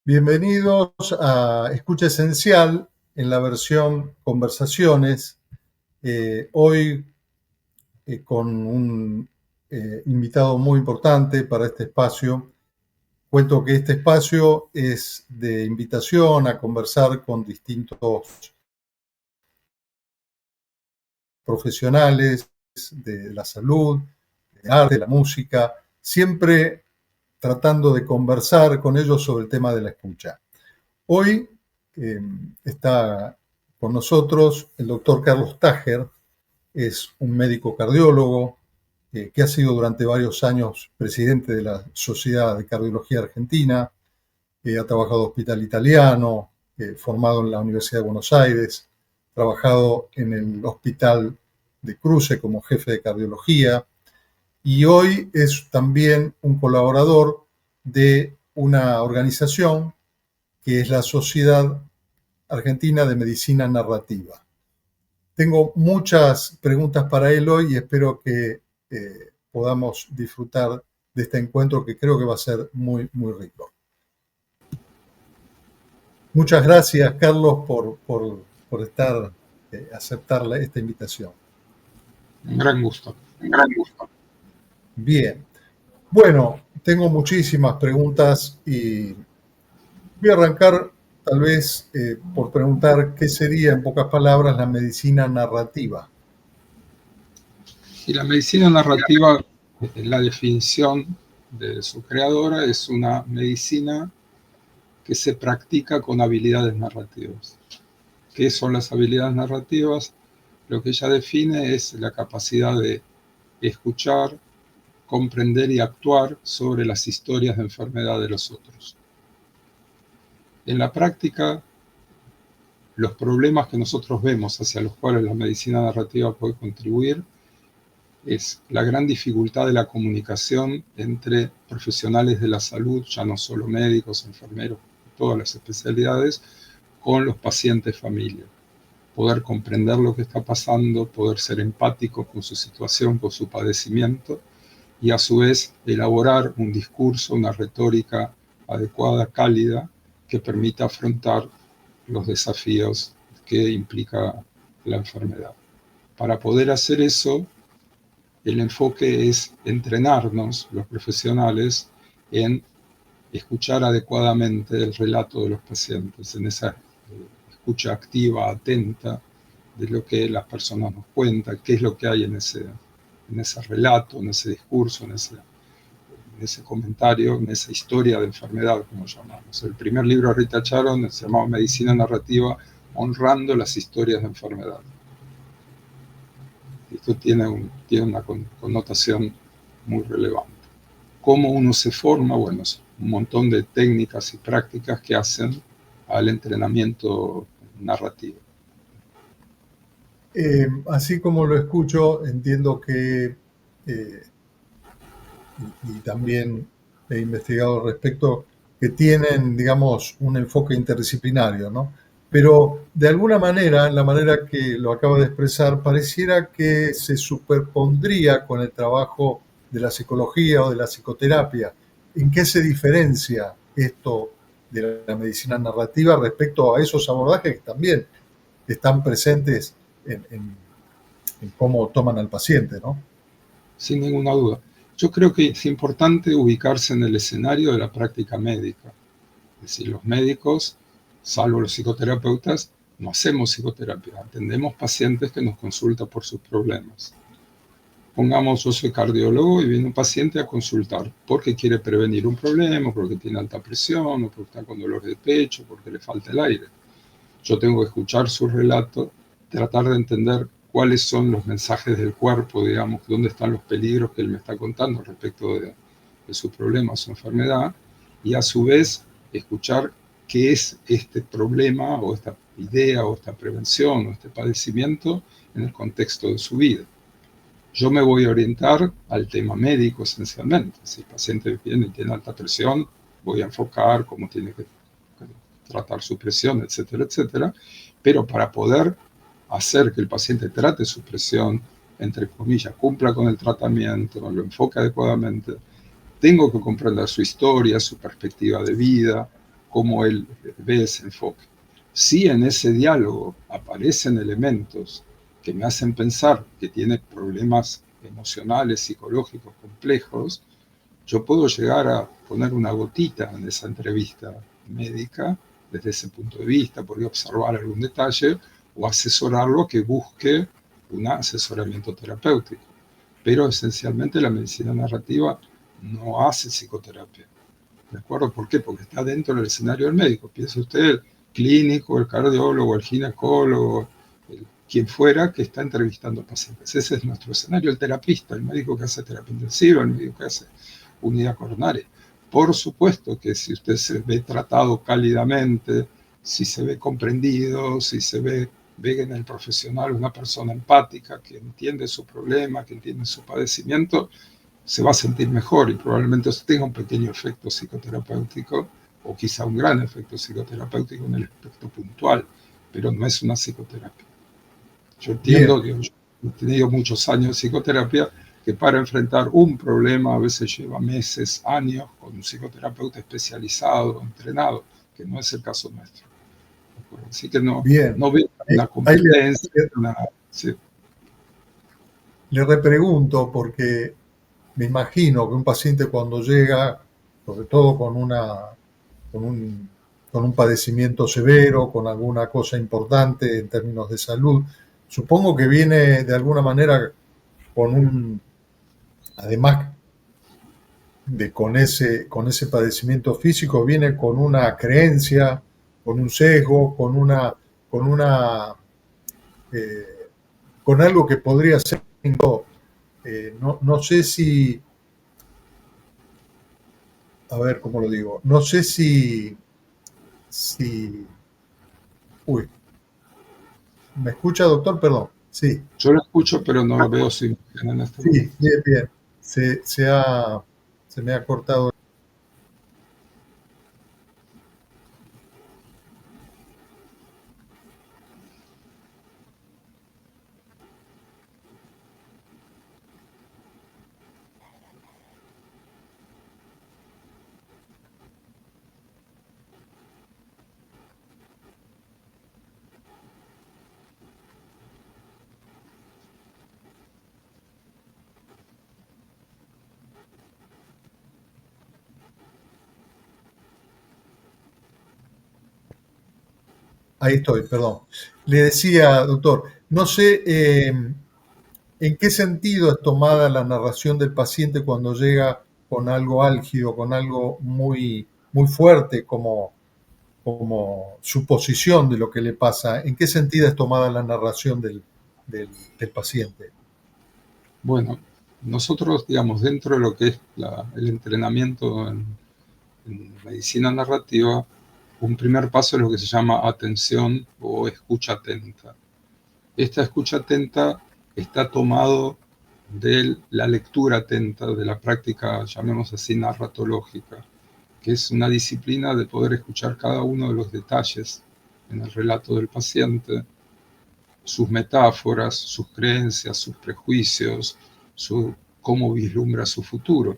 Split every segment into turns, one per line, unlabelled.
Bienvenidos a Escucha Esencial en la versión Conversaciones. Hoy con un invitado muy importante para este espacio. Cuento que este espacio es de invitación a conversar con distintos profesionales de la salud, de arte, de la música, siempre tratando de conversar con ellos sobre el tema de la escucha. Hoy está con nosotros el doctor Carlos Tájer, es un médico cardiólogo que ha sido durante varios años presidente de la Sociedad de Cardiología Argentina, ha trabajado en Hospital Italiano, formado en la Universidad de Buenos Aires, trabajado en el Hospital de Cruce como jefe de cardiología y hoy es también un colaborador de una organización que es la Sociedad Argentina de Medicina Narrativa. Tengo muchas preguntas para él hoy y espero que podamos disfrutar de este encuentro que creo que va a ser muy, muy rico. Muchas gracias, Carlos, por aceptar esta invitación.
Un gran gusto.
Bien. Bueno, tengo muchísimas preguntas y voy a arrancar tal vez por preguntar qué sería, en pocas palabras, la medicina narrativa.
Y la medicina narrativa, la definición de su creadora, es una medicina que se practica con habilidades narrativas. ¿Qué son las habilidades narrativas? Lo que ella define es la capacidad de escuchar, comprender y actuar sobre las historias de enfermedad de los otros. En la práctica, los problemas que nosotros vemos hacia los cuales la medicina narrativa puede contribuir es la gran dificultad de la comunicación entre profesionales de la salud, ya no solo médicos, enfermeros, todas las especialidades, con los pacientes familia. Poder comprender lo que está pasando, poder ser empático con su situación, con su padecimiento, y a su vez elaborar un discurso, una retórica adecuada, cálida, que permita afrontar los desafíos que implica la enfermedad. Para poder hacer eso, el enfoque es entrenarnos, los profesionales, en escuchar adecuadamente el relato de los pacientes, en esa escucha activa, atenta, de lo que las personas nos cuentan, qué es lo que hay en ese relato, en ese discurso, en ese comentario, en esa historia de enfermedad, como llamamos. El primer libro de Rita Charon se llamaba Medicina Narrativa, honrando las historias de enfermedad. Esto tiene una connotación muy relevante. ¿Cómo uno se forma? Bueno, es un montón de técnicas y prácticas que hacen al entrenamiento narrativo.
Así como lo escucho, entiendo que, y también he investigado al respecto, que tienen, digamos, un enfoque interdisciplinario, ¿no? Pero de alguna manera, en la manera que lo acabo de expresar, pareciera que se superpondría con el trabajo de la psicología o de la psicoterapia. ¿En qué se diferencia esto de la medicina narrativa respecto a esos abordajes que también están presentes en cómo toman al paciente, ¿no?
Sin ninguna duda. Yo creo que es importante ubicarse en el escenario de la práctica médica. Es decir, los médicos, salvo los psicoterapeutas, no hacemos psicoterapia, atendemos pacientes que nos consultan por sus problemas. Pongamos, yo soy cardiólogo y viene un paciente a consultar porque quiere prevenir un problema, porque tiene alta presión, o porque está con dolor de pecho, porque le falta el aire. Yo tengo que escuchar su relato, tratar de entender cuáles son los mensajes del cuerpo, digamos, dónde están los peligros que él me está contando respecto de su problema, su enfermedad, y a su vez escuchar qué es este problema o esta idea o esta prevención o este padecimiento en el contexto de su vida. Yo me voy a orientar al tema médico esencialmente. Si el paciente viene y tiene alta presión, voy a enfocar cómo tiene que tratar su presión, etcétera, etcétera. Pero para poder hacer que el paciente trate su presión, entre comillas, cumpla con el tratamiento, lo enfoque adecuadamente, tengo que comprender su historia, su perspectiva de vida, cómo él ve ese enfoque. Si en ese diálogo aparecen elementos que me hacen pensar que tiene problemas emocionales, psicológicos complejos, yo puedo llegar a poner una gotita en esa entrevista médica desde ese punto de vista, podría observar algún detalle o asesorarlo que busque un asesoramiento terapéutico. Pero esencialmente la medicina narrativa no hace psicoterapia. ¿De acuerdo? ¿Por qué? Porque está dentro del escenario del médico. Piense usted, el clínico, el cardiólogo, el ginecólogo, quien fuera que está entrevistando pacientes. Ese es nuestro escenario, el terapista, el médico que hace terapia intensiva, el médico que hace unidad coronaria. Por supuesto que si usted se ve tratado cálidamente, si se ve comprendido, si se ve en el profesional una persona empática que entiende su problema, que entiende su padecimiento, se va a sentir mejor y probablemente tenga un pequeño efecto psicoterapéutico o quizá un gran efecto psicoterapéutico en el aspecto puntual, pero no es una psicoterapia. Yo entiendo, yo he tenido muchos años de psicoterapia, que para enfrentar un problema a veces lleva meses, años, con un psicoterapeuta especializado, entrenado, que no es el caso nuestro. Así que no veo una competencia. Sí.
Le repregunto porque me imagino que un paciente cuando llega, sobre todo con un padecimiento severo, con alguna cosa importante en términos de salud, supongo que viene de alguna manera además de con ese padecimiento físico, viene con una creencia, con un sesgo, con algo que podría ser no sé si, a ver cómo lo digo, no sé si, uy, ¿me escucha, doctor? Perdón, sí.
Yo lo escucho, pero no veo su imagen en este momento.
Sí, bien. Se me ha cortado. Ahí estoy, perdón. Le decía, doctor, no sé en qué sentido es tomada la narración del paciente cuando llega con algo álgido, con algo muy, muy fuerte como su posición de lo que le pasa. ¿En qué sentido es tomada la narración del paciente?
Bueno, nosotros, digamos, dentro de lo que es el entrenamiento en medicina narrativa, un primer paso es lo que se llama atención o escucha atenta. Esta escucha atenta está tomado de la lectura atenta, de la práctica, llamemos así, narratológica, que es una disciplina de poder escuchar cada uno de los detalles en el relato del paciente, sus metáforas, sus creencias, sus prejuicios, cómo vislumbra su futuro.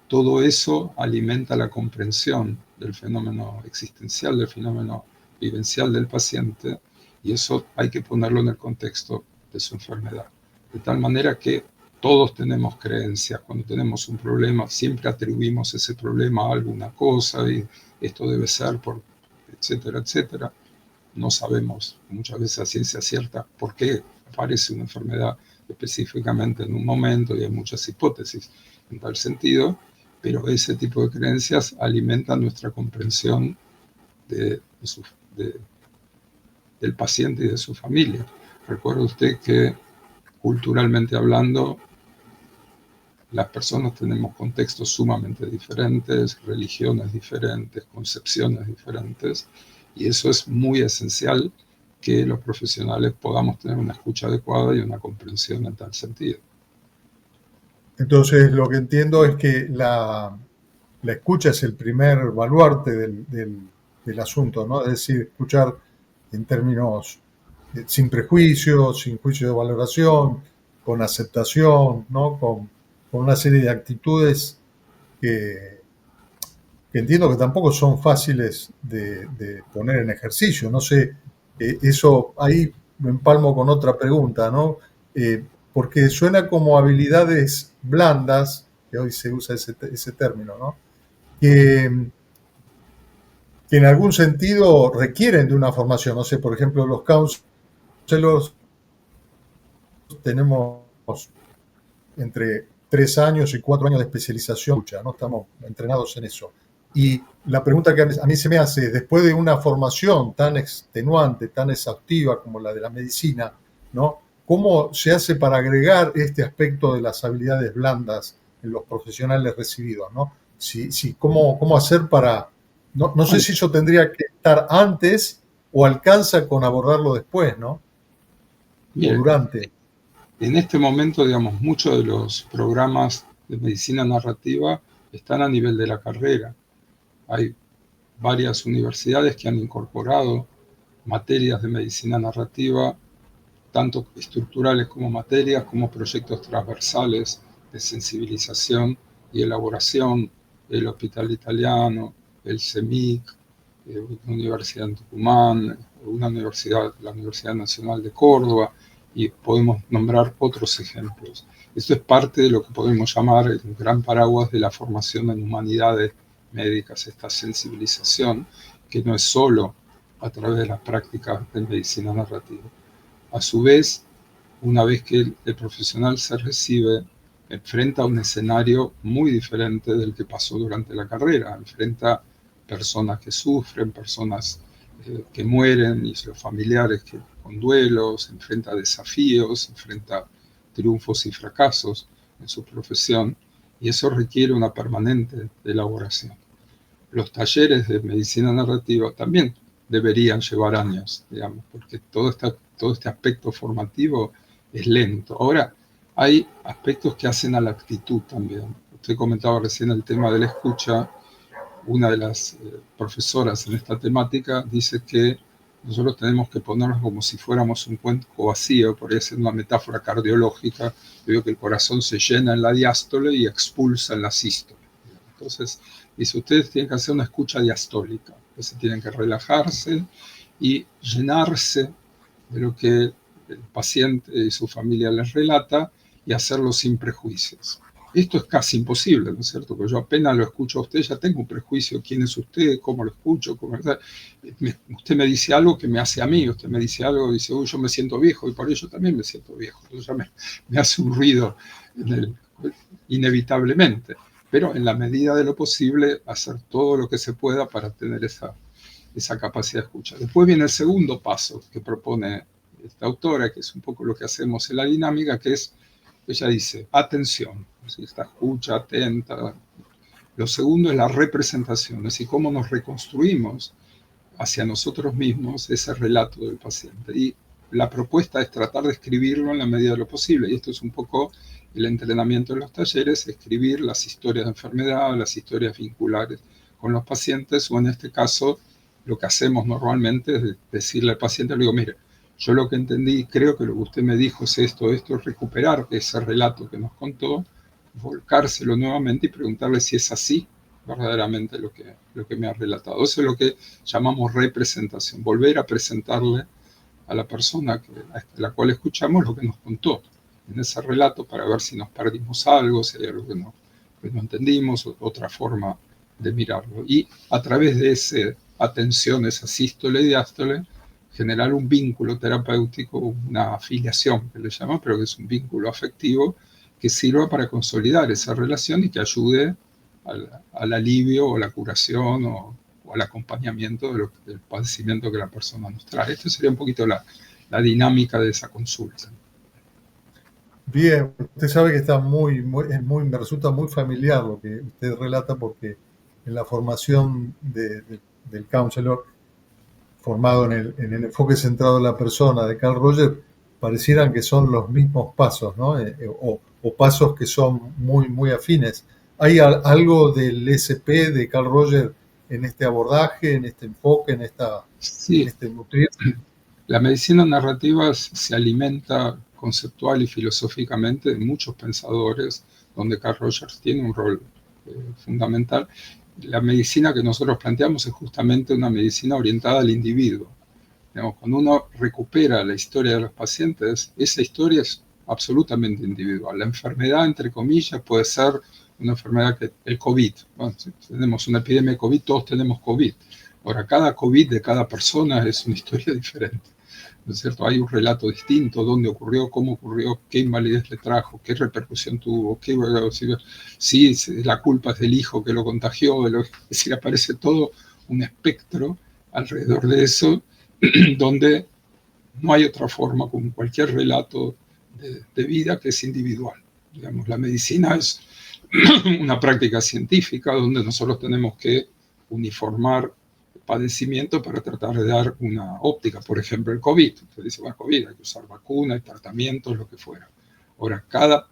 Todo eso alimenta la comprensión del fenómeno existencial, del fenómeno vivencial del paciente, y eso hay que ponerlo en el contexto de su enfermedad. De tal manera que todos tenemos creencias. Cuando tenemos un problema, siempre atribuimos ese problema a alguna cosa, y esto debe ser por, etcétera, etcétera. No sabemos muchas veces a ciencia cierta por qué aparece una enfermedad específicamente en un momento, y hay muchas hipótesis en tal sentido, pero ese tipo de creencias alimentan nuestra comprensión del paciente y de su familia. Recuerde usted que culturalmente hablando, las personas tenemos contextos sumamente diferentes, religiones diferentes, concepciones diferentes, y eso es muy esencial, que los profesionales podamos tener una escucha adecuada y una comprensión en tal sentido.
Entonces, lo que entiendo es que la escucha es el primer baluarte del asunto, ¿no? Es decir, escuchar en términos sin prejuicios, sin juicio de valoración, con aceptación, ¿no? Con una serie de actitudes que que entiendo que tampoco son fáciles de poner en ejercicio. No sé, eso ahí me empalmo con otra pregunta, ¿no? Porque suena como habilidades blandas, que hoy se usa ese término, ¿no? Que en algún sentido requieren de una formación. No sé, por ejemplo, los counselors tenemos entre 3 años y 4 años de especialización, ¿no? Estamos entrenados en eso. Y la pregunta que a mí se me hace es, después de una formación tan extenuante, tan exhaustiva como la de la medicina, ¿no? ¿Cómo se hace para agregar este aspecto de las habilidades blandas en los profesionales recibidos, ¿no? ¿Cómo hacer para... No sé si eso tendría que estar antes o alcanza con abordarlo después, ¿no? O
Bien,
durante.
en este momento, digamos, muchos de los programas de medicina narrativa están a nivel de la carrera. Hay varias universidades que han incorporado materias de medicina narrativa, tanto estructurales como materias, como proyectos transversales de sensibilización y elaboración, el Hospital Italiano, el CEMIC, una universidad en Tucumán, la Universidad Nacional de Córdoba, y podemos nombrar otros ejemplos. Esto es parte de lo que podemos llamar el gran paraguas de la formación en humanidades médicas, esta sensibilización, que no es solo a través de las prácticas de medicina narrativa. A su vez, una vez que el profesional se recibe, enfrenta un escenario muy diferente del que pasó durante la carrera. Enfrenta personas que sufren, personas que mueren y los familiares con duelos, enfrenta desafíos, enfrenta triunfos y fracasos en su profesión, y eso requiere una permanente elaboración. Los talleres de medicina narrativa también deberían llevar años, digamos, porque todo este aspecto formativo es lento. Ahora, hay aspectos que hacen a la actitud también. Usted comentaba recién el tema de la escucha. Una de las profesoras en esta temática dice que nosotros tenemos que ponernos como si fuéramos un cuenco vacío, podría ser una metáfora cardiológica. Yo digo que el corazón se llena en la diástole y expulsa en la sístole. Entonces, dice, ustedes tienen que hacer una escucha diastólica, entonces tienen que relajarse y llenarse de lo que el paciente y su familia les relata y hacerlo sin prejuicios. Esto es casi imposible, ¿no es cierto? Porque yo apenas lo escucho a usted, ya tengo un prejuicio. ¿Quién es usted? ¿Cómo lo escucho? Usted me dice algo que me hace a mí, usted me dice algo, dice, uy, yo me siento viejo, y por ello también me siento viejo. Entonces ya me hace un ruido inevitablemente. Pero en la medida de lo posible, hacer todo lo que se pueda para tener esa capacidad de escucha. Después viene el segundo paso que propone esta autora, que es un poco lo que hacemos en la dinámica, que es, ella dice, atención, ¿sí? Esta escucha atenta. Lo segundo es la representación, es decir, cómo nos reconstruimos hacia nosotros mismos ese relato del paciente. Y la propuesta es tratar de escribirlo en la medida de lo posible, y esto es un poco el entrenamiento en los talleres, escribir las historias de enfermedad, las historias vinculares con los pacientes, o en este caso, lo que hacemos normalmente es decirle al paciente, le digo, mire, yo lo que entendí, creo que lo que usted me dijo es esto, recuperar ese relato que nos contó, volcárselo nuevamente y preguntarle si es así verdaderamente lo que me ha relatado. Eso es lo que llamamos representación, volver a presentarle a la persona a la cual escuchamos lo que nos contó en ese relato, para ver si nos perdimos algo, si hay algo que no entendimos, otra forma de mirarlo. Y a través de esa atención, esa sístole y diástole, generar un vínculo terapéutico, una afiliación que le llaman, pero que es un vínculo afectivo que sirva para consolidar esa relación y que ayude al alivio o la curación o al acompañamiento del padecimiento que la persona nos trae. Esto sería un poquito la dinámica de esa consulta.
Bien, usted sabe que está me resulta muy familiar lo que usted relata, porque en la formación del counselor, formado en el enfoque centrado en la persona de Carl Rogers, parecieran que son los mismos pasos, ¿no? O pasos que son muy afines. ¿Hay algo del SP de Carl Rogers en este abordaje, en este enfoque, en
Sí.
este nutrir?
La medicina narrativa se alimenta conceptual y filosóficamente de muchos pensadores, donde Carl Rogers tiene un rol fundamental. la medicina que nosotros planteamos es justamente una medicina orientada al individuo. Digamos, cuando uno recupera la historia de los pacientes, esa historia es absolutamente individual. La enfermedad, entre comillas, puede ser una enfermedad que el COVID. Bueno, si tenemos una epidemia de COVID, todos tenemos COVID. Ahora, cada COVID de cada persona es una historia diferente. ¿No es cierto? Hay un relato distinto, dónde ocurrió, cómo ocurrió, qué invalidez le trajo, qué repercusión tuvo, si la culpa es del hijo que lo contagió, es decir, aparece todo un espectro alrededor de eso, donde no hay otra forma, como cualquier relato de vida, que es individual. Digamos, la medicina es una práctica científica donde nosotros tenemos que uniformar padecimiento para tratar de dar una óptica. Por ejemplo, el COVID. Usted dice, bueno, COVID, hay que usar vacunas, tratamientos, lo que fuera. Ahora, cada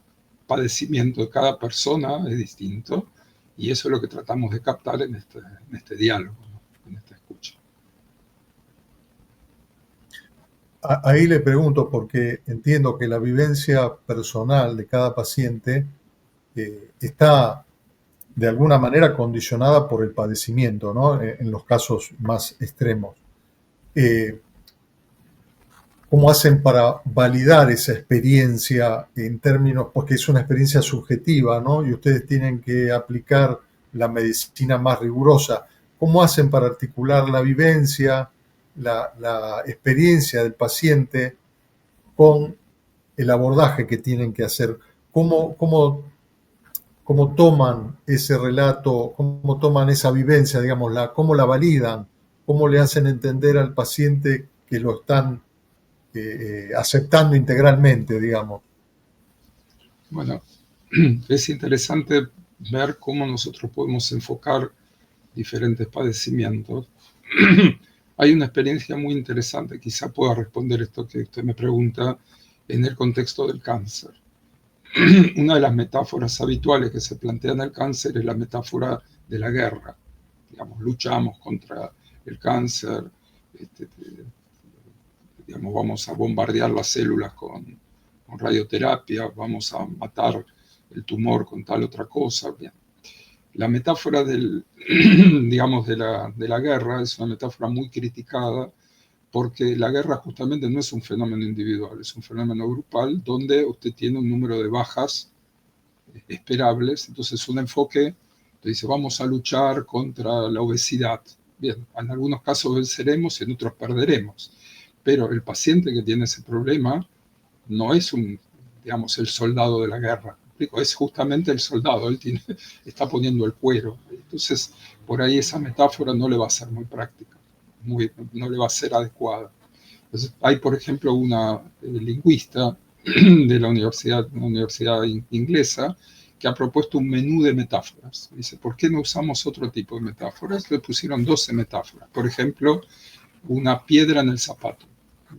padecimiento de cada persona es distinto y eso es lo que tratamos de captar en este diálogo, ¿no? En esta escucha.
Ahí le pregunto, porque entiendo que la vivencia personal de cada paciente está de alguna manera condicionada por el padecimiento, ¿no? En los casos más extremos. ¿Cómo hacen para validar esa experiencia en términos, porque es una experiencia subjetiva, ¿no? Y ustedes tienen que aplicar la medicina más rigurosa. ¿Cómo hacen para articular la vivencia, la experiencia del paciente con el abordaje que tienen que hacer? ¿Cómo toman ese relato, cómo toman esa vivencia, digamos, cómo la validan, cómo le hacen entender al paciente que lo están aceptando integralmente, digamos?
Bueno, es interesante ver cómo nosotros podemos enfocar diferentes padecimientos. Hay una experiencia muy interesante, quizá pueda responder esto que usted me pregunta, en el contexto del cáncer. Una de las metáforas habituales que se plantea en el cáncer es la metáfora de la guerra. Digamos, luchamos contra el cáncer, digamos, vamos a bombardear las células con radioterapia, vamos a matar el tumor con tal otra cosa. Bien. La metáfora digamos, de la guerra es una metáfora muy criticada porque la guerra justamente no es un fenómeno individual, es un fenómeno grupal donde usted tiene un número de bajas esperables. Entonces un enfoque te dice, vamos a luchar contra la obesidad. Bien, en algunos casos venceremos y en otros perderemos. Pero el paciente que tiene ese problema no es digamos, el soldado de la guerra. Es justamente el soldado, él está poniendo el cuero. Entonces, por ahí esa metáfora no le va a ser muy práctica, no le va a ser adecuada. Entonces, hay, por ejemplo, una lingüista de la universidad inglesa que ha propuesto un menú de metáforas. Dice, ¿por qué no usamos otro tipo de metáforas? Le pusieron 12 metáforas. Por ejemplo, una piedra en el zapato.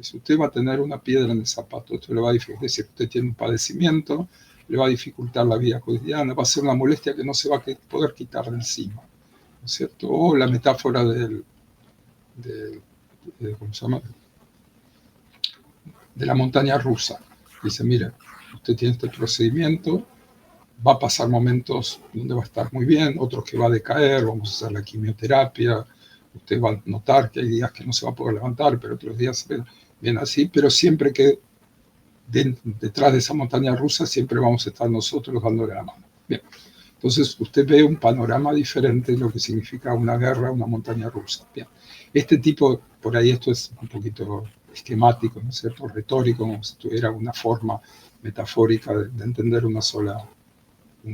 Si usted va a tener una piedra en el zapato, esto le va a dificultar. Es decir, usted tiene un padecimiento, le va a dificultar la vida cotidiana, va a ser una molestia que no se va a poder quitar de encima, ¿no es cierto? O la metáfora ¿cómo se llama? De la montaña rusa. Dice, mire, usted tiene este procedimiento, va a pasar momentos donde va a estar muy bien, otros que va a decaer, vamos a hacer la quimioterapia, usted va a notar que hay días que no se va a poder levantar, pero otros días bien así, pero siempre que detrás de esa montaña rusa siempre vamos a estar nosotros dándole la mano. Bien, entonces usted ve un panorama diferente de lo que significa una guerra, una montaña rusa. Bien, este tipo, por ahí esto es un poquito esquemático, ¿no es cierto?, retórico, como si tuviera una forma metafórica de entender un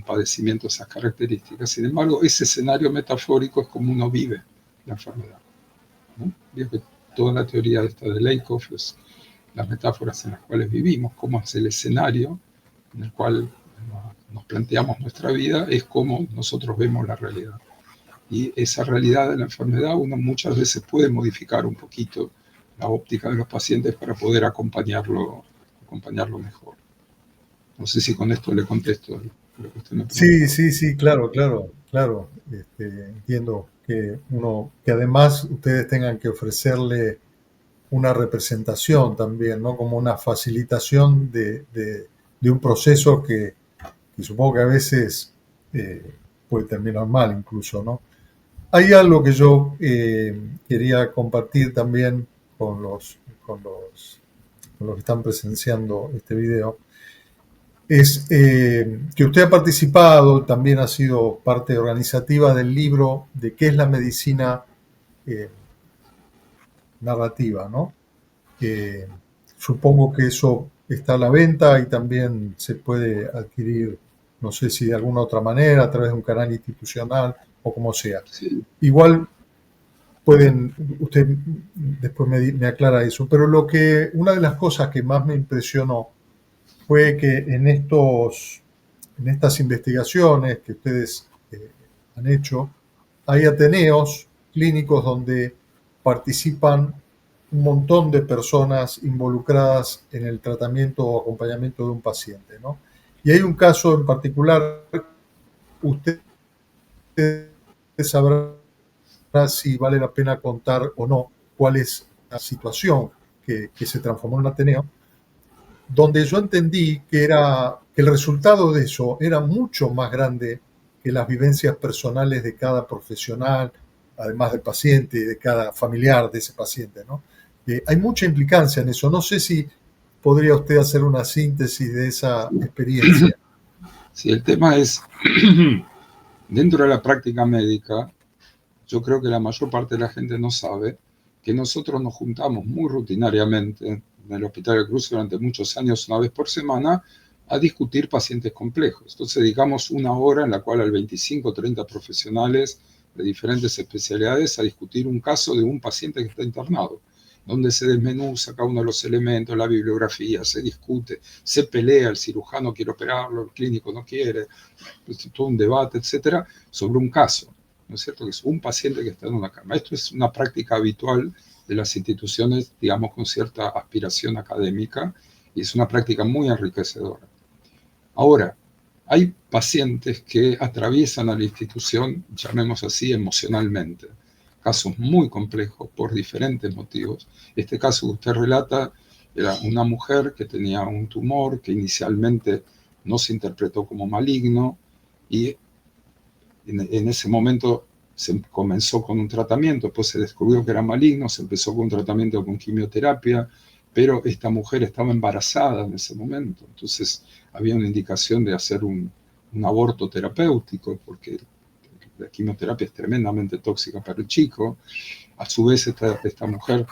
padecimiento, esas características. Sin embargo, ese escenario metafórico es como uno vive la enfermedad, ¿no? Digo que toda la teoría esta de Lakoff es las metáforas en las cuales vivimos, cómo es el escenario en el cual nos planteamos nuestra vida, es como nosotros vemos la realidad. Y esa realidad de la enfermedad uno muchas veces puede modificar un poquito la óptica de los pacientes para poder acompañarlo mejor. No sé si con esto le contesto lo que usted me preguntó.
Sí, claro. Entiendo que además ustedes tengan que ofrecerle una representación también, ¿no? Como una facilitación de un proceso que supongo que a veces puede terminar mal incluso, ¿no? hay algo que yo quería compartir también con los que están presenciando este video, es que usted ha participado, también ha sido parte organizativa del libro de qué es la medicina eh, narrativa, ¿no? Supongo que eso está a la venta y también se puede adquirir, no sé si de alguna otra manera, a través de un canal institucional o como sea.
Sí.
Igual usted después me aclara eso, pero una de las cosas que más me impresionó fue que en estas investigaciones que ustedes han hecho, hay ateneos clínicos donde participan un montón de personas involucradas en el tratamiento o acompañamiento de un paciente, ¿no? Y hay un caso en particular, usted sabrá si vale la pena contar o no cuál es la situación que se transformó en un ateneo, donde yo entendí que el resultado de eso era mucho más grande que las vivencias personales de cada profesional, además del paciente y de cada familiar de ese paciente, ¿no? Hay mucha implicancia en eso. No sé si podría usted hacer una síntesis de esa experiencia.
Sí, el tema es, dentro de la práctica médica, yo creo que la mayor parte de la gente no sabe que nosotros nos juntamos muy rutinariamente en el Hospital del Cruce durante muchos años, una vez por semana, a discutir pacientes complejos. Entonces dedicamos una hora en la cual hay 25 o 30 profesionales de diferentes especialidades a discutir un caso de un paciente que está internado, donde se desmenuza cada uno de los elementos, la bibliografía, se discute, se pelea, el cirujano quiere operarlo, el clínico no quiere, todo un debate, etcétera, sobre un caso. ¿No es cierto? Que es un paciente que está en una cama. Esto es una práctica habitual de las instituciones, digamos, con cierta aspiración académica, y es una práctica muy enriquecedora. Ahora, hay pacientes que atraviesan a la institución, llamemos así, emocionalmente. Casos muy complejos por diferentes motivos. Este caso que usted relata era una mujer que tenía un tumor que inicialmente no se interpretó como maligno y en ese momento se comenzó con un tratamiento, después se descubrió que era maligno, se empezó con un tratamiento con quimioterapia, pero esta mujer estaba embarazada en ese momento, entonces había una indicación de hacer un aborto terapéutico, porque la quimioterapia es tremendamente tóxica para el chico. A su vez, esta mujer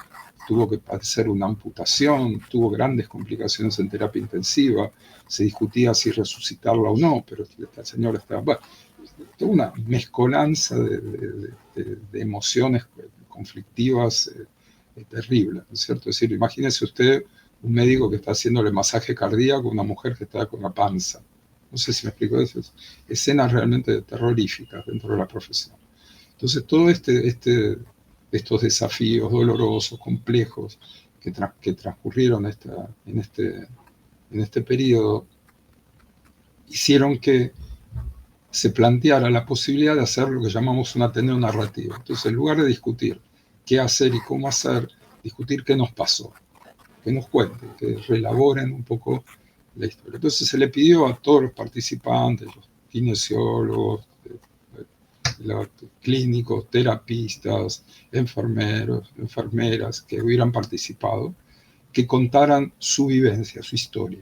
tuvo que hacer una amputación, tuvo grandes complicaciones en terapia intensiva, se discutía si resucitarla o no, pero esta señora estaba... Bueno, toda una mezcolanza de emociones conflictivas terrible, ¿no es cierto? Es decir, imagínese usted un médico que está haciéndole masaje cardíaco a una mujer que está con la panza. No sé si me explico eso. Escenas realmente terroríficas dentro de la profesión. Entonces, todo estos desafíos dolorosos, complejos, que transcurrieron en este periodo, hicieron que se planteara la posibilidad de hacer lo que llamamos un ateneo narrativo. Entonces, en lugar de discutir qué hacer y cómo hacer, discutir qué nos pasó, que nos cuenten, que reelaboren un poco la historia. Entonces se le pidió a todos los participantes, los kinesiólogos, los clínicos, terapistas, enfermeros, enfermeras que hubieran participado, que contaran su vivencia, su historia.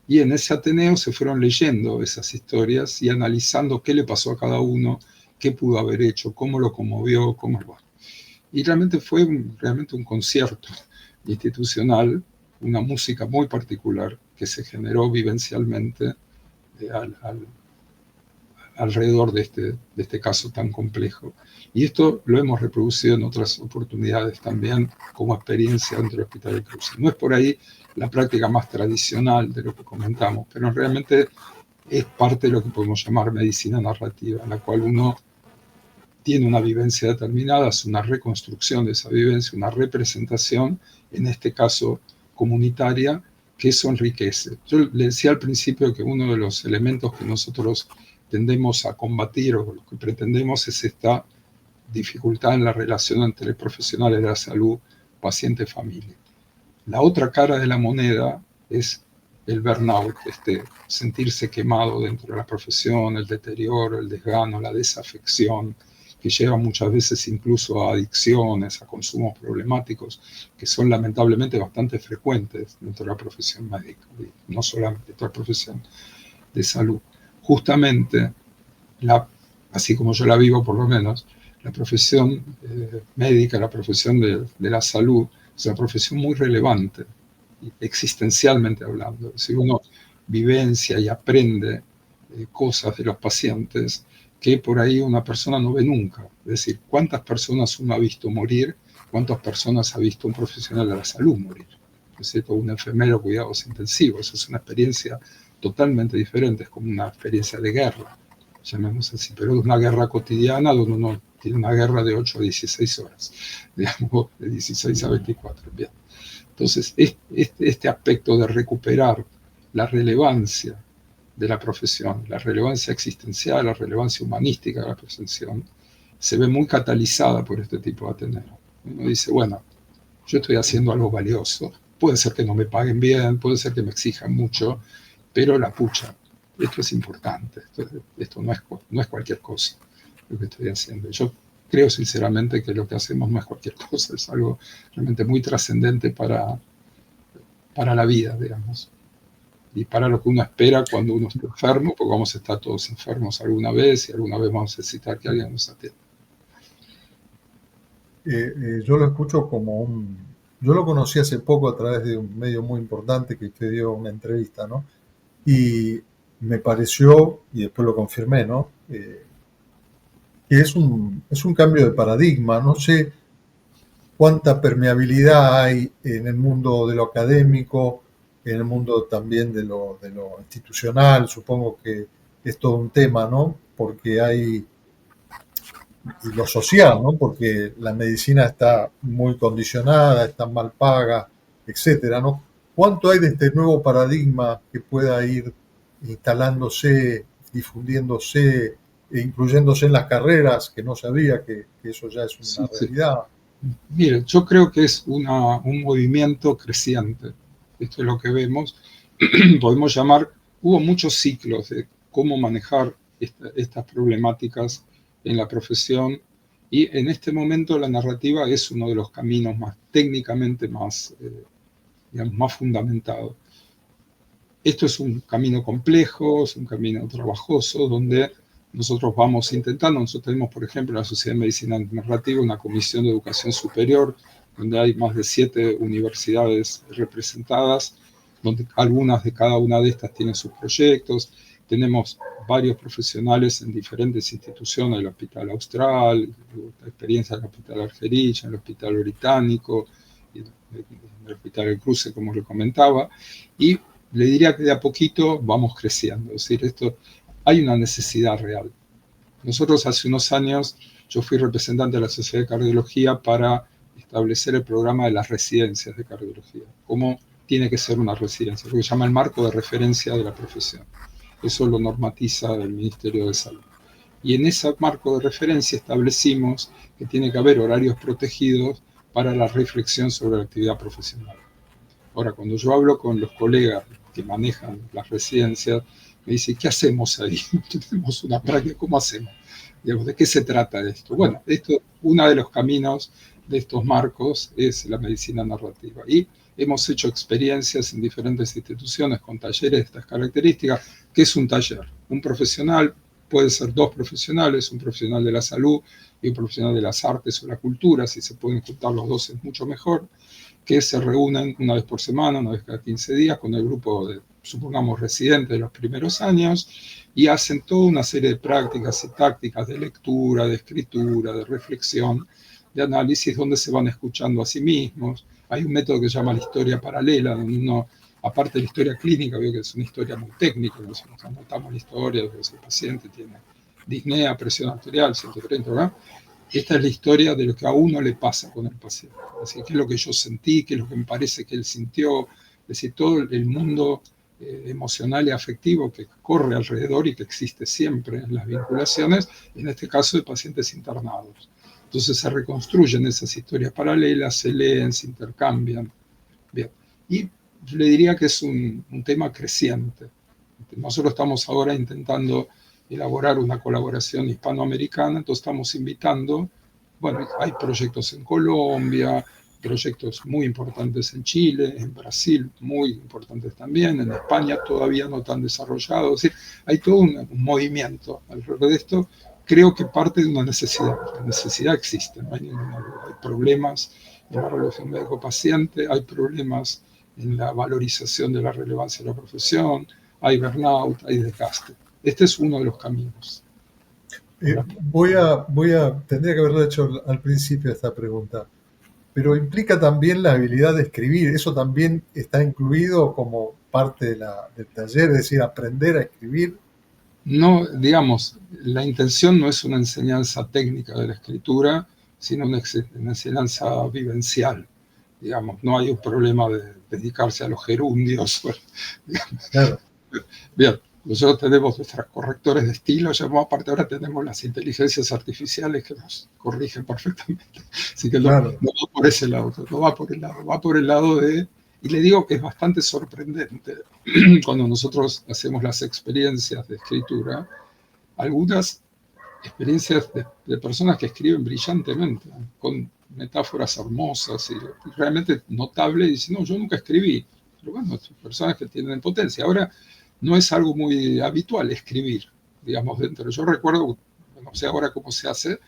Y en ese ateneo se fueron leyendo esas historias y analizando qué le pasó a cada uno, qué pudo haber hecho, cómo lo conmovió, cómo lo... Y realmente fue realmente un concierto institucional, una música muy particular que se generó vivencialmente alrededor de este caso tan complejo. Y esto lo hemos reproducido en otras oportunidades también como experiencia dentro del Hospital del Cruce. No es por ahí la práctica más tradicional de lo que comentamos, pero realmente es parte de lo que podemos llamar medicina narrativa, en la cual uno tiene una vivencia determinada, hace una reconstrucción de esa vivencia, una representación, en este caso comunitaria, que eso enriquece. Yo le decía al principio que uno de los elementos que nosotros tendemos a combatir o lo que pretendemos es esta dificultad en la relación entre profesionales de la salud, paciente-familia. La otra cara de la moneda es el burnout, sentirse quemado dentro de la profesión, el deterioro, el desgano, la desafección, que lleva muchas veces incluso a adicciones, a consumos problemáticos, que son lamentablemente bastante frecuentes dentro de la profesión médica, y no solamente dentro de la profesión de salud. Justamente, así como yo la vivo por lo menos, la profesión médica, la profesión de la salud, es una profesión muy relevante, existencialmente hablando. Si uno vivencia y aprende cosas de los pacientes que por ahí una persona no ve nunca. Es decir, ¿cuántas personas uno ha visto morir? ¿Cuántas personas ha visto un profesional de la salud morir? ¿No es cierto? Un enfermero de cuidados intensivos. Eso es una experiencia totalmente diferente, es como una experiencia de guerra, llamemos así, pero es una guerra cotidiana donde uno tiene una guerra de 8 a 16 horas, digamos, de 16 a 24. Bien. Entonces, este aspecto de recuperar la relevancia de la profesión, la relevancia existencial, la relevancia humanística de la profesión, se ve muy catalizada por este tipo de ateneo. Uno dice, bueno, yo estoy haciendo algo valioso, puede ser que no me paguen bien, puede ser que me exijan mucho, pero la pucha, esto es importante, esto no es cualquier cosa lo que estoy haciendo. Yo creo sinceramente que lo que hacemos no es cualquier cosa, es algo realmente muy trascendente para la vida, digamos, y para lo que uno espera cuando uno está enfermo, porque vamos a estar todos enfermos alguna vez y alguna vez vamos a necesitar que alguien nos atienda.
Yo lo escucho como yo lo conocí hace poco a través de un medio muy importante que usted dio una entrevista, ¿no? Y me pareció, y después lo confirmé, ¿no? Que es un cambio de paradigma. No sé cuánta permeabilidad hay en el mundo de lo académico, en el mundo también de lo institucional. Supongo que es todo un tema, ¿no? Porque hay, y lo social, ¿no? Porque la medicina está muy condicionada, está mal paga, etcétera, ¿no? ¿Cuánto hay de este nuevo paradigma que pueda ir instalándose, difundiéndose, e incluyéndose en las carreras, que no sabía que eso ya es una
Sí, sí.
realidad?
Mire, yo creo que es un movimiento creciente. Esto es lo que vemos. Podemos llamar, hubo muchos ciclos de cómo manejar estas problemáticas en la profesión, y en este momento la narrativa es uno de los caminos más técnicamente más, digamos, más fundamentado. Esto es un camino complejo, es un camino trabajoso, donde nosotros vamos intentando. Nosotros tenemos, por ejemplo, en la Sociedad de Medicina Narrativa una comisión de educación superior, donde hay más de 7 universidades representadas, donde algunas de cada una de estas tienen sus proyectos. Tenemos varios profesionales en diferentes instituciones, el Hospital Austral, la experiencia del Hospital Argerich, el Hospital Británico, el Hospital El Cruce, como le comentaba, y le diría que de a poquito vamos creciendo. Es decir, hay una necesidad real. Nosotros hace unos años, yo fui representante de la Sociedad de Cardiología para establecer el programa de las residencias de cardiología. ¿Cómo tiene que ser una residencia? Lo que se llama el marco de referencia de la profesión. Eso lo normatiza el Ministerio de Salud. Y en ese marco de referencia establecimos que tiene que haber horarios protegidos para la reflexión sobre la actividad profesional. Ahora, cuando yo hablo con los colegas que manejan las residencias, me dicen, ¿qué hacemos ahí? Tenemos una práctica, ¿cómo hacemos? Digamos, ¿de qué se trata esto? Bueno, uno de los caminos de estos marcos es la medicina narrativa. Y hemos hecho experiencias en diferentes instituciones con talleres de estas características. ¿Qué es un taller? Un profesional, puede ser 2 profesionales, un profesional de la salud y un profesional de las artes o la cultura. Si se pueden juntar los dos es mucho mejor, que se reúnen una vez por semana, una vez cada 15 días, con el grupo de, supongamos, residentes de los primeros años, y hacen toda una serie de prácticas y tácticas de lectura, de escritura, de reflexión, de análisis, donde se van escuchando a sí mismos. Hay un método que se llama la historia paralela, donde uno, aparte de la historia clínica, veo que es una historia muy técnica, nosotros anotamos la historia, donde el paciente tiene disnea, presión arterial, 130, ¿verdad? Esta es la historia de lo que a uno le pasa con el paciente. Es decir, qué es lo que yo sentí, qué es lo que me parece que él sintió. Es decir, todo el mundo emocional y afectivo que corre alrededor y que existe siempre en las vinculaciones, en este caso de pacientes internados. Entonces se reconstruyen esas historias paralelas, se leen, se intercambian. Bien. Y le diría que es un tema creciente. Nosotros estamos ahora intentando elaborar una colaboración hispanoamericana, entonces estamos invitando, bueno, hay proyectos en Colombia, proyectos muy importantes en Chile, en Brasil, muy importantes también, en España todavía no tan desarrollados, es decir, hay todo un movimiento alrededor de esto. Creo que parte de una necesidad, la necesidad existe, no hay ninguna duda, hay problemas en la relación médico-paciente, hay problemas en la valorización de la relevancia de la profesión, hay burnout, hay desgaste. Este es uno de los caminos.
Tendría que haberlo hecho al principio esta pregunta, pero implica también la habilidad de escribir. ¿Eso también está incluido como parte del taller, es decir, aprender a escribir?
No, digamos, la intención no es una enseñanza técnica de la escritura, sino una enseñanza vivencial. Digamos, no hay un problema de dedicarse a los gerundios.
Claro.
Bien, nosotros tenemos nuestros correctores de estilo, ya aparte ahora tenemos las inteligencias artificiales que nos corrigen perfectamente. Así que claro, no va por ese lado, no va por el lado, va por el lado de... Y le digo que es bastante sorprendente cuando nosotros hacemos las experiencias de escritura, algunas experiencias de personas que escriben brillantemente, con metáforas hermosas y realmente notable, y dicen, no, yo nunca escribí. Pero bueno, son personas que tienen potencia. Ahora, no es algo muy habitual escribir, digamos, dentro. Yo recuerdo, no sé ahora cómo se hace,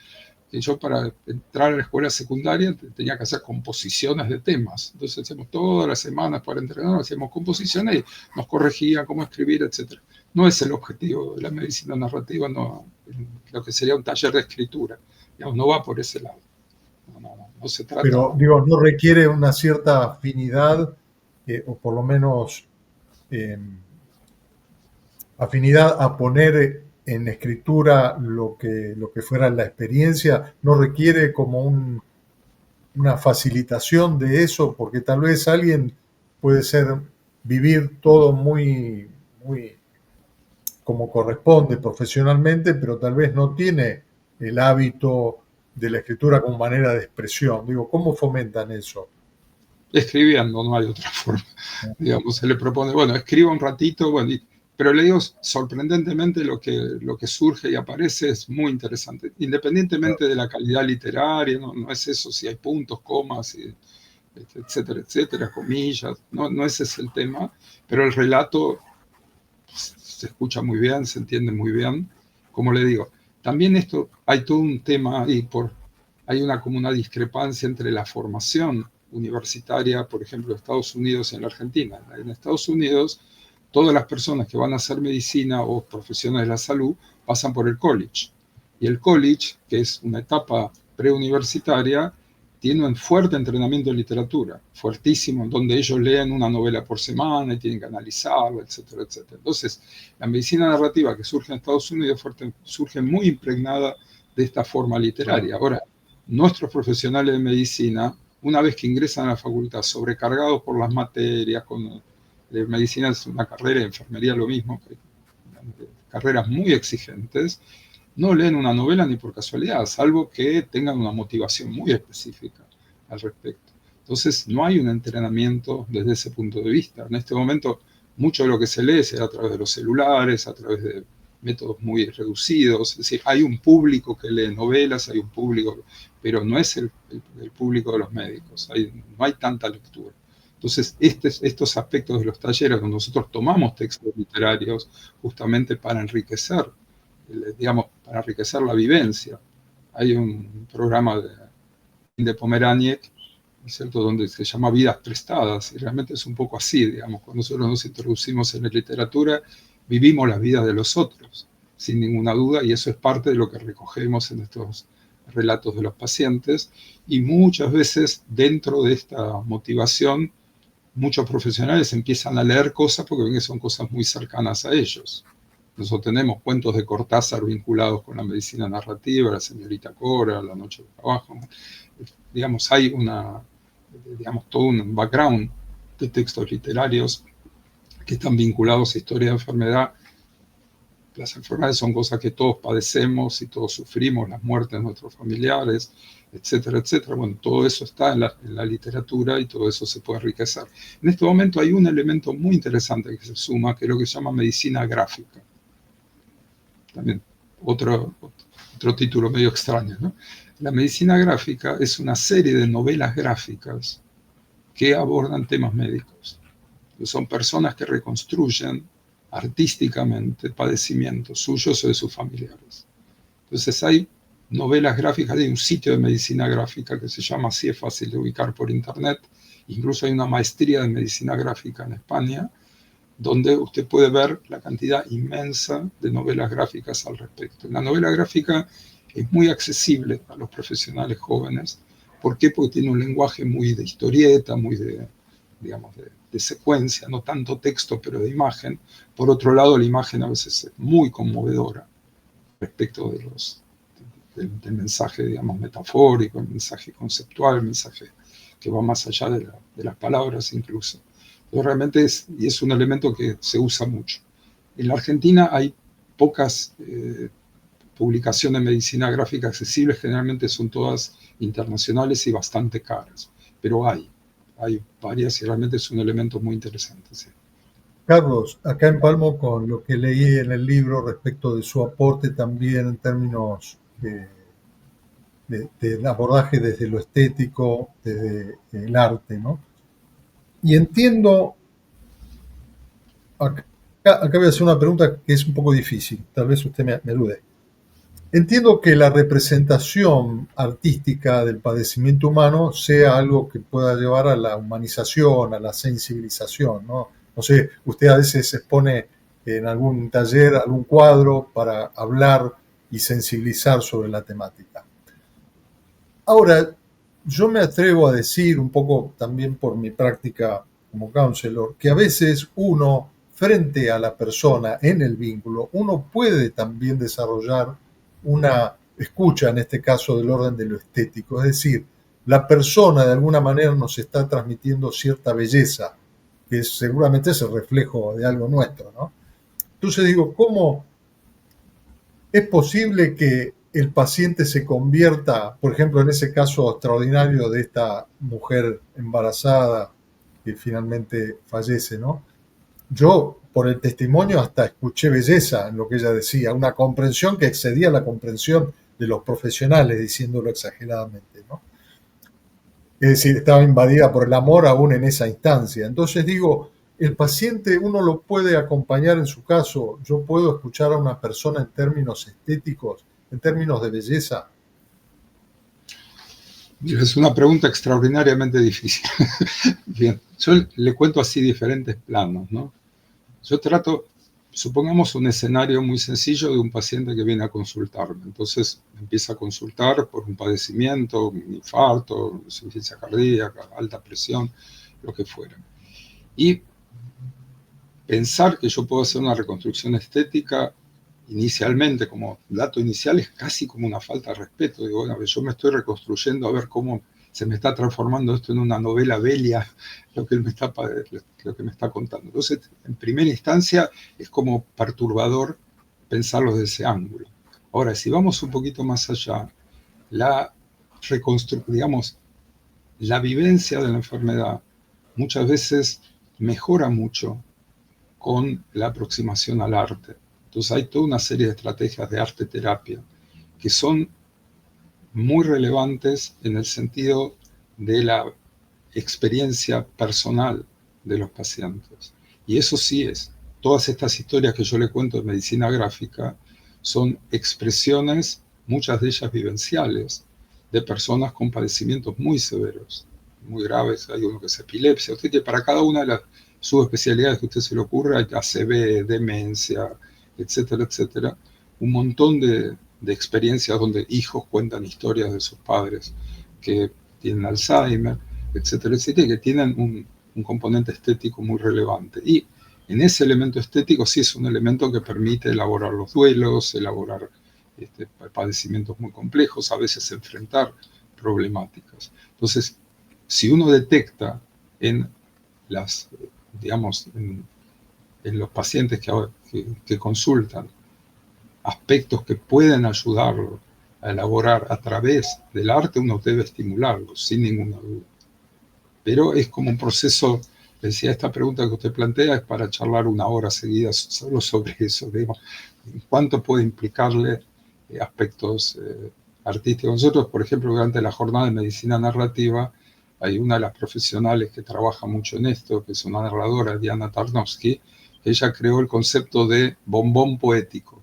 que yo para entrar a la escuela secundaria tenía que hacer composiciones de temas. Entonces hacíamos todas las semanas para entrenar, hacíamos composiciones y nos corregían cómo escribir, etc. No es el objetivo de la medicina narrativa, no, lo que sería un taller de escritura. Digamos, no va por ese lado. No se trata...
Pero, digo, no requiere una cierta afinidad, o por lo menos afinidad a poner en escritura lo que fuera la experiencia, no requiere como una facilitación de eso, porque tal vez alguien puede vivir todo muy como corresponde profesionalmente, pero tal vez no tiene el hábito de la escritura como manera de expresión. Digo, ¿cómo fomentan eso?
Escribiendo, no hay otra forma. Digamos, se le propone, bueno, escriba un ratito, bueno, pero le digo, sorprendentemente lo que surge y aparece es muy interesante, independientemente de la calidad literaria, no es eso, si hay puntos, comas, etcétera, etcétera, comillas, no ese es el tema, pero el relato se escucha muy bien, se entiende muy bien, como le digo. También esto, hay todo un tema, hay como una discrepancia entre la formación universitaria, por ejemplo, en Estados Unidos y en la Argentina. En Estados Unidos, todas las personas que van a hacer medicina o profesionales de la salud pasan por el college. Y el college, que es una etapa preuniversitaria, tiene un fuerte entrenamiento en literatura, fuertísimo, donde ellos leen una novela por semana y tienen que analizarla, etcétera, etcétera. Entonces, la medicina narrativa que surge en Estados Unidos surge muy impregnada de esta forma literaria. Ahora, nuestros profesionales de medicina, una vez que ingresan a la facultad, sobrecargados por las materias, la medicina es una carrera, de enfermería lo mismo, carreras muy exigentes, no leen una novela ni por casualidad, salvo que tengan una motivación muy específica al respecto. Entonces, no hay un entrenamiento desde ese punto de vista. En este momento, mucho de lo que se lee se da a través de los celulares, a través de métodos muy reducidos. Es decir, hay un público que lee novelas, hay un público, pero no es el público de los médicos. No hay tanta lectura. Entonces, estos aspectos de los talleres donde nosotros tomamos textos literarios justamente para enriquecer, digamos, para enriquecer la vivencia. Hay un programa de Pomeraniec, ¿cierto?, donde se llama Vidas Prestadas, y realmente es un poco así, digamos, cuando nosotros nos introducimos en la literatura, vivimos las vidas de los otros, sin ninguna duda, y eso es parte de lo que recogemos en estos relatos de los pacientes, y muchas veces dentro de esta motivación, muchos profesionales empiezan a leer cosas porque ven que son cosas muy cercanas a ellos. Nosotros tenemos cuentos de Cortázar vinculados con la medicina narrativa, La señorita Cora, La noche de trabajo. Digamos, hay todo un background de textos literarios que están vinculados a historia de enfermedad. Las enfermedades son cosas que todos padecemos y todos sufrimos, las muertes de nuestros familiares, etcétera, etcétera. Bueno, todo eso está en la literatura y todo eso se puede enriquecer. En este momento hay un elemento muy interesante que se suma, que es lo que se llama medicina gráfica. también otro título medio extraño, ¿no? La medicina gráfica es una serie de novelas gráficas que abordan temas médicos. Son personas que reconstruyen artísticamente padecimientos suyos o de sus familiares. Entonces hay novelas gráficas, hay un sitio de medicina gráfica que se llama, así es fácil de ubicar por internet, incluso hay una maestría de medicina gráfica en España, donde usted puede ver la cantidad inmensa de novelas gráficas al respecto. La novela gráfica es muy accesible a los profesionales jóvenes. ¿Por qué? Porque tiene un lenguaje muy de historieta, muy de, digamos, de secuencia, no tanto texto, pero de imagen. Por otro lado, la imagen a veces es muy conmovedora respecto del mensaje, digamos, metafórico, el mensaje conceptual, el mensaje que va más allá de las palabras incluso. Entonces, realmente es un elemento que se usa mucho. En la Argentina hay pocas publicaciones de medicina gráfica accesibles, generalmente son todas internacionales y bastante caras, pero hay varias y realmente es un elemento muy interesante. Sí.
Carlos, acá empalmo con lo que leí en el libro respecto de su aporte también en términos del abordaje desde lo estético, desde el arte, ¿no? Y entiendo, acá voy a hacer una pregunta que es un poco difícil, tal vez usted me ayude. Entiendo que la representación artística del padecimiento humano sea algo que pueda llevar a la humanización, a la sensibilización, ¿no? No sé, usted a veces expone en algún taller algún cuadro para hablar y sensibilizar sobre la temática. Ahora, yo me atrevo a decir, un poco también por mi práctica como counselor, que a veces uno, frente a la persona en el vínculo, uno puede también desarrollar una escucha, en este caso del orden de lo estético. Es decir, la persona de alguna manera nos está transmitiendo cierta belleza, que seguramente es el reflejo de algo nuestro, ¿no? Entonces digo, ¿cómo es posible que el paciente se convierta, por ejemplo, en ese caso extraordinario de esta mujer embarazada que finalmente fallece, ¿no? Yo, por el testimonio, hasta escuché belleza en lo que ella decía, una comprensión que excedía la comprensión de los profesionales, diciéndolo exageradamente, ¿no? Es decir, estaba invadida por el amor aún en esa instancia. Entonces digo, el paciente uno lo puede acompañar en su caso, yo puedo escuchar a una persona en términos estéticos, en términos de belleza.
Es una pregunta extraordinariamente difícil. Bien, yo le cuento así diferentes planos, ¿no? Yo trato, supongamos un escenario muy sencillo de un paciente que viene a consultarme. Entonces empieza a consultar por un padecimiento, un infarto, insuficiencia cardíaca, alta presión, lo que fuera. Y pensar que yo puedo hacer una reconstrucción estética inicialmente, como dato inicial, es casi como una falta de respeto. Digo, bueno, yo me estoy reconstruyendo a ver cómo se me está transformando esto en una novela bella, lo que me está contando. Entonces, en primera instancia, es como perturbador pensarlo desde ese ángulo. Ahora, si vamos un poquito más allá, digamos, la vivencia de la enfermedad muchas veces mejora mucho con la aproximación al arte. Entonces hay toda una serie de estrategias de arte terapia que son muy relevantes en el sentido de la experiencia personal de los pacientes. Y eso sí es, todas estas historias que yo le cuento de medicina gráfica son expresiones, muchas de ellas vivenciales, de personas con padecimientos muy severos, muy graves. Hay uno que es epilepsia. Usted que para cada una de las subespecialidades que a usted se le ocurra, hay ACV, demencia, etcétera, etcétera, un montón de experiencias donde hijos cuentan historias de sus padres que tienen Alzheimer, etcétera, etcétera, que tienen un componente estético muy relevante. Y en ese elemento estético sí es un elemento que permite elaborar los duelos, elaborar padecimientos muy complejos, a veces enfrentar problemáticas. Entonces, si uno detecta en los pacientes que consultan aspectos que pueden ayudarlo a elaborar a través del arte, uno debe estimularlo, sin ninguna duda. Pero es como un proceso decía, esta pregunta que usted plantea es para charlar 1 hora seguida solo sobre eso, digamos, cuánto puede implicarle aspectos artísticos. Nosotros, por ejemplo, durante la jornada de medicina narrativa, hay una de las profesionales que trabaja mucho en esto, que es una narradora, Diana Tarnowski, que ella creó el concepto de bombón poético.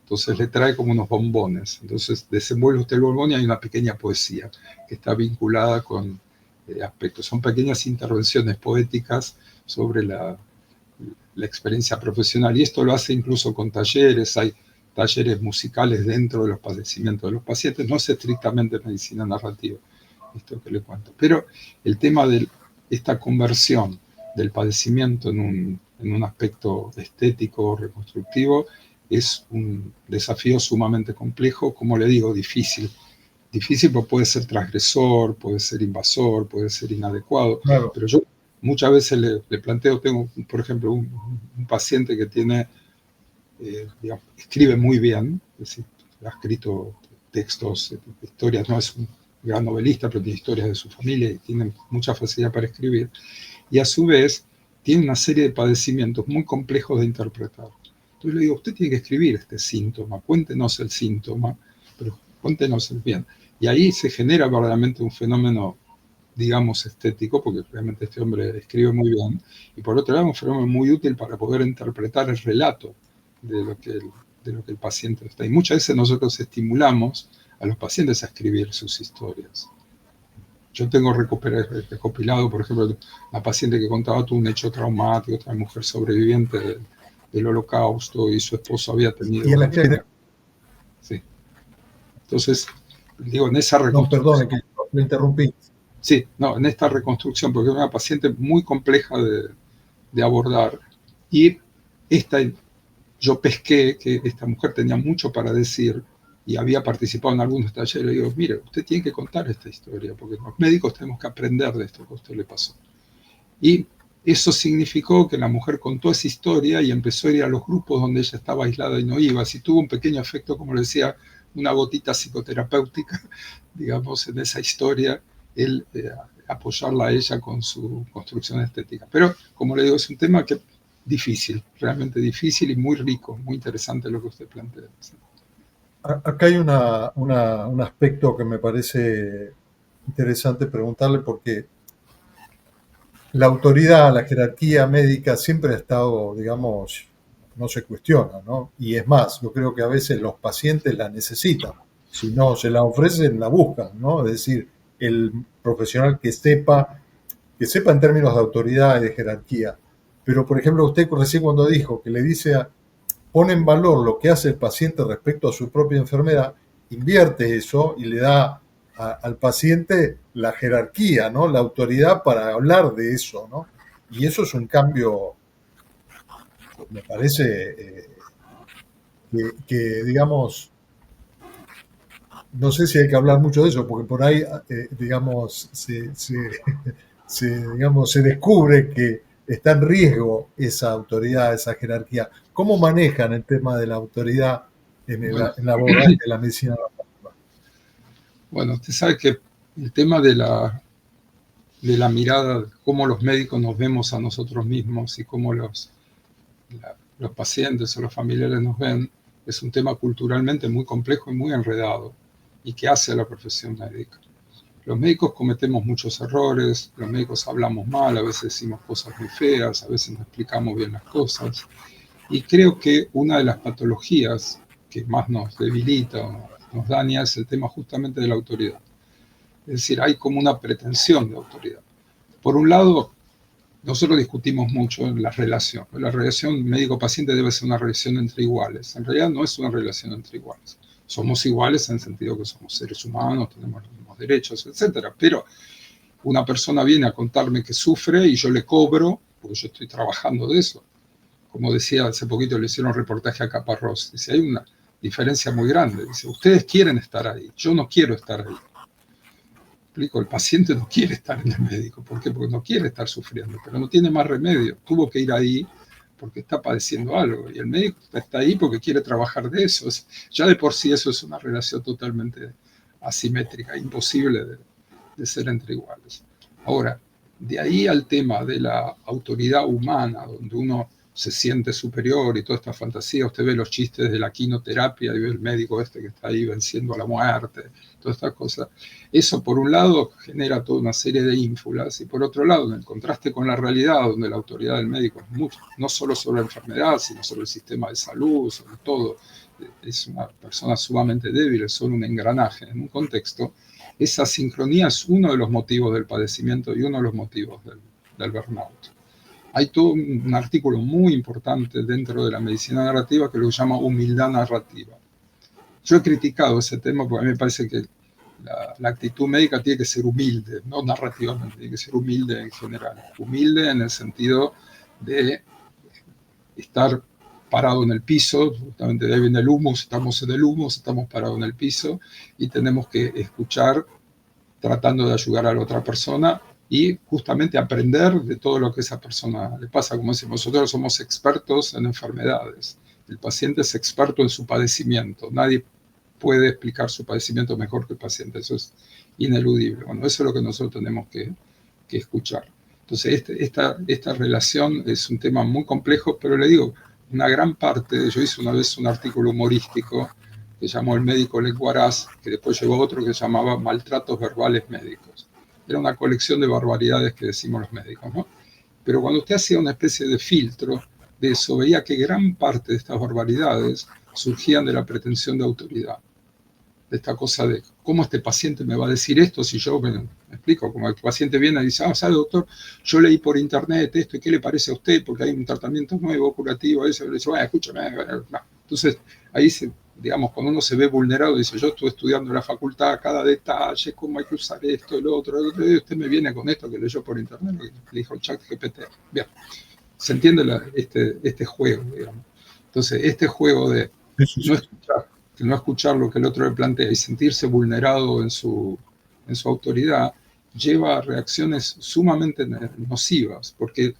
Entonces le trae como unos bombones. Entonces desenvuelve usted el bombón y hay una pequeña poesía que está vinculada con aspectos. Son pequeñas intervenciones poéticas sobre la experiencia profesional. Y esto lo hace incluso con talleres. Hay talleres musicales dentro de los padecimientos de los pacientes. No es estrictamente medicina narrativa, esto que le cuento. Pero el tema de esta conversión del padecimiento en un aspecto estético, reconstructivo, es un desafío sumamente complejo, como le digo, difícil. Difícil porque puede ser transgresor, puede ser invasor, puede ser inadecuado.
Claro.
Pero yo muchas veces le planteo, tengo, por ejemplo, un paciente que tiene, digamos, escribe muy bien, es decir, ha escrito textos, historias, no es un gran novelista, pero tiene historias de su familia y tiene mucha facilidad para escribir. Y a su vez tiene una serie de padecimientos muy complejos de interpretar. Entonces le digo, usted tiene que escribir este síntoma, cuéntenos el síntoma, pero cuéntenos el bien. Y ahí se genera verdaderamente un fenómeno, digamos, estético, porque realmente este hombre escribe muy bien, y por otro lado un fenómeno muy útil para poder interpretar el relato de lo que el paciente está. Y muchas veces nosotros estimulamos a los pacientes a escribir sus historias. Yo tengo recopilado, por ejemplo, una paciente que contaba todo un hecho traumático, otra mujer sobreviviente del Holocausto, y su esposo había tenido...
Y en la
Sí. Entonces, digo, en esa
reconstrucción... No, perdone, que lo interrumpí.
Sí, no, en esta reconstrucción, porque es una paciente muy compleja de abordar, y yo pesqué que esta mujer tenía mucho para decir, y había participado en algunos talleres. Y digo, mire, usted tiene que contar esta historia, porque los médicos tenemos que aprender de esto que a usted le pasó. Y eso significó que la mujer contó esa historia y empezó a ir a los grupos donde ella estaba aislada y no iba. Así tuvo un pequeño efecto, como le decía, una gotita psicoterapéutica, digamos, en esa historia, el apoyarla a ella con su construcción estética. Pero, como le digo, es un tema que difícil, realmente difícil y muy rico, muy interesante lo que usted plantea.
Acá hay un aspecto que me parece interesante preguntarle, porque la autoridad, la jerarquía médica siempre ha estado, digamos, no se cuestiona, ¿no? Y es más, yo creo que a veces los pacientes la necesitan. Si no se la ofrecen, la buscan, ¿no? Es decir, el profesional que sepa en términos de autoridad y de jerarquía. Pero, por ejemplo, usted recién cuando dijo que le dice pone en valor lo que hace el paciente respecto a su propia enfermedad, invierte eso y le da al paciente la jerarquía, ¿no? La autoridad para hablar de eso, ¿no? Y eso es un cambio, me parece, que digamos, no sé si hay que hablar mucho de eso, porque por ahí, digamos, digamos, se descubre que está en riesgo esa autoridad, esa jerarquía. ¿Cómo manejan el tema de la autoridad en la abordaje de la medicina narrativa?
Bueno, usted sabe que el tema de la mirada, cómo los médicos nos vemos a nosotros mismos y cómo los pacientes o los familiares nos ven, es un tema culturalmente muy complejo y muy enredado, y que hace a la profesión médica. Los médicos cometemos muchos errores, los médicos hablamos mal, a veces decimos cosas muy feas, a veces no explicamos bien las cosas, y creo que una de las patologías que más nos debilita o nos daña es el tema justamente de la autoridad. Es decir, hay como una pretensión de autoridad. Por un lado, nosotros discutimos mucho en la relación. La relación médico-paciente debe ser una relación entre iguales. En realidad no es una relación entre iguales. Somos iguales en el sentido que somos seres humanos, tenemos los mismos derechos, etc. Pero una persona viene a contarme que sufre y yo le cobro, porque yo estoy trabajando de eso. Como decía, hace poquito le hicieron un reportaje a Caparrós. Dice, hay una diferencia muy grande. Dice, ustedes quieren estar ahí, yo no quiero estar ahí. El paciente no quiere estar en el médico. ¿Por qué? Porque no quiere estar sufriendo, pero no tiene más remedio. Tuvo que ir ahí porque está padeciendo algo. Y el médico está ahí porque quiere trabajar de eso. Ya de por sí eso es una relación totalmente asimétrica, imposible de ser entre iguales. Ahora, De ahí al tema de la autoridad humana, donde uno se siente superior y toda esta fantasía. Usted ve los chistes de la quinoterapia y ve el médico este que está ahí venciendo a la muerte, todas estas cosas. Eso, por un lado, genera toda una serie de ínfulas, y por otro lado, en el contraste con la realidad, donde la autoridad del médico es mucho, no solo sobre la enfermedad, sino sobre el sistema de salud, sobre todo, es una persona sumamente débil, es solo un engranaje en un contexto. Esa sincronía es uno de los motivos del padecimiento y uno de los motivos del burnout. Hay todo un artículo muy importante dentro de la medicina narrativa que lo llama humildad narrativa. Yo he criticado ese tema porque a mí me parece que la actitud médica tiene que ser humilde, no narrativamente, tiene que ser humilde en general. Humilde en el sentido de estar parado en el piso, justamente de ahí viene el humus, estamos en el humus, estamos parados en el piso y tenemos que escuchar tratando de ayudar a la otra persona y justamente aprender de todo lo que a esa persona le pasa. Como decimos, nosotros somos expertos en enfermedades. El paciente es experto en su padecimiento. Nadie puede explicar su padecimiento mejor que el paciente. Eso es ineludible. Bueno, eso es lo que nosotros tenemos que escuchar. Entonces, esta relación es un tema muy complejo, pero le digo, una gran parte, yo hice una vez un artículo humorístico que llamó El médico lenguaraz, que después llevó otro que se llamaba Maltratos verbales médicos. Era una colección de barbaridades que decimos los médicos, ¿no? Pero cuando usted hacía una especie de filtro de eso, veía que gran parte de estas barbaridades surgían de la pretensión de autoridad. De esta cosa de cómo este paciente me va a decir esto si yo me explico, como el paciente viene y dice, ¿sabe, doctor? Yo leí por internet esto, ¿y qué le parece a usted? Porque hay un tratamiento nuevo, curativo, eso. Le dice, escúchame. Entonces, ahí, digamos, cuando uno se ve vulnerado, dice, yo estuve estudiando en la facultad, cada detalle, cómo hay que usar esto, el otro, y usted me viene con esto que leyó por internet, lo que le dijo ChatGPT. Bien, se entiende este juego, digamos. Entonces, este juego de no escuchar lo que el otro le plantea y sentirse vulnerado en su autoridad, lleva a reacciones sumamente nocivas, porque